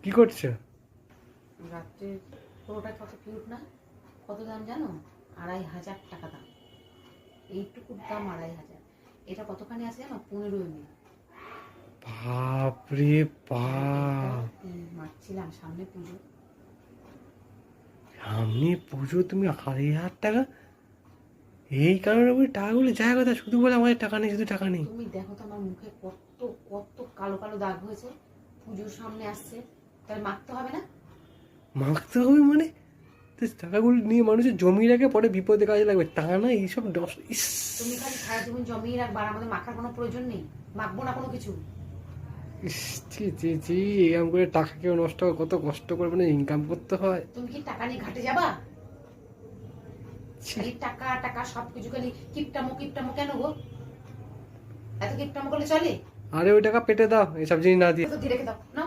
কি করছো? রাত্রে পুরোটা কত কিউট না? কত দাম জানো? ২৫০০ টাকা দাম। এইটুকুর দাম ২৫০০। এটা কতখানি আছে জানো? ১৫ ml। বাপরে বাপ, মারছিলাম সামনে পুজো। সামনে পুজো, তুমি ২৫০০ টাকা? এই কারণে ওই টাকাগুলো যায় কথা, শুধু বলে আমাদের টাকা নেই, শুধু টাকা নেই। তুমি দেখো তো আমার মুখে কত কত কালো কালো দাগ হয়েছে। পুজোর সামনে আসছে, তাহলে মারতে হবে না? মাখতে হবে মানে? তো টাকাগুলো নিয়ে মানুষের জমিয়ে রাখে, পরে বিপদে কাজে লাগবে, তা না এইসব ইস। তুমি খালি সারা জীবন জমিয়ে রাখবা, আর আমাদের মাখার কোনো প্রয়োজন নেই। মাখবো না কোনো কিছু। ইস, ছি ছি ছি, এরকম করে টাকা কেউ নষ্ট হয়? কত কষ্ট করে মানে ইনকাম করতে হয়। তুমি কি টাকা নিয়ে ঘাটে যাবা? ছি। খালি টাকা টাকা, সবকিছু খালি কিপটামো কিপটামো। কেন গো এত কিপটামো করলে চলে? আরে ওই টাকা পেটে দাও, এসব জিনিস না দিয়ে। তো দিয়ে রেখে দাও না।